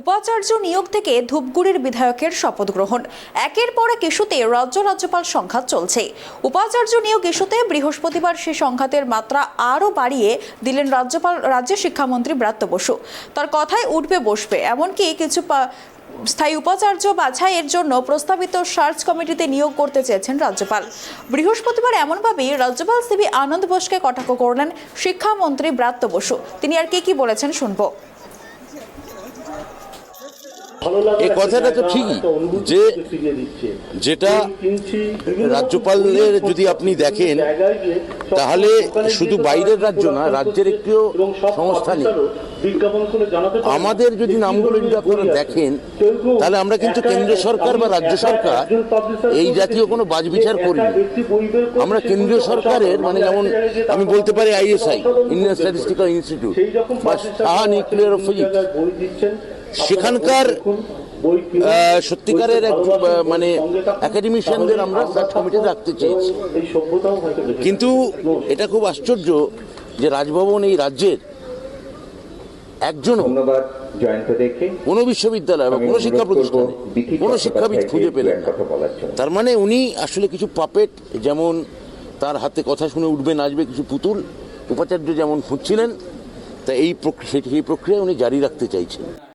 উপাচার্য নিয়োগ থেকে ধূপগুড়ির বিধায়কের শপথ গ্রহণ একের পর এক ইস্যুতে রাজ্যপাল সংঘাত চলছে। উপাচার্য নিয়োগ ইস্যুতে বৃহস্পতিবার সেই সংঘাতের মাত্রা আরও বাড়িয়ে দিলেন রাজ্যের শিক্ষামন্ত্রী ব্রাত্য বসু। তার কথায় উঠবে বসবে, এমনকি কিছু স্থায়ী উপাচার্য বাছাইয়ের জন্য প্রস্তাবিত সার্চ কমিটিতে নিয়োগ করতে চেয়েছেন রাজ্যপাল। বৃহস্পতিবার এমনভাবেই রাজ্যপাল সিবি আনন্দ বোসকে কটাক্ষ করলেন শিক্ষামন্ত্রী ব্রাত্য বসু। তিনি আর কি বলেছেন শুনবো। এই কথাটা তো ঠিকই যে যেটা রাজ্যপালের যদি আপনি দেখেন তাহলে শুধু বাইরের রাজ্য না, রাজ্যের একটিও সংস্থা নেই। আমাদের যদি নামগুলো যদি আপনারা দেখেন তাহলে আমরা কিন্তু কেন্দ্রীয় সরকার বা রাজ্য সরকার এই জাতীয় কোনো বাছবিচার করি না। আমরা কেন্দ্রীয় সরকারের মানে যেমন আমি বলতে পারি আইএসআই, ইন্ডিয়ান স্ট্যাটিস্টিক্যাল ইনস্টিটিউট বা সাহা নিউক্লিয়ার ফিজিক্স, সেখানকার সত্যিকারের মানে একাডেমিশিয়ানদের আমরা সার্চ কমিটিতে রাখতে চেয়েছি। কিন্তু এটা খুব আশ্চর্য যে রাজভবন এই রাজ্যের একজনও কোনো বিশ্ববিদ্যালয় বা কোনো শিক্ষা প্রতিষ্ঠানে কোনো শিক্ষাবিদ খুঁজে পেলেন না। তার মানে উনি আসলে কিছু পাপেট, যেমন তার হাতে কথা শুনে উঠবে নাচবে কিছু পুতুল, উপাচার্য যেমন খুঁজছিলেন, তা এই প্রক্রিয়া উনি জারি রাখতে চাইছেন।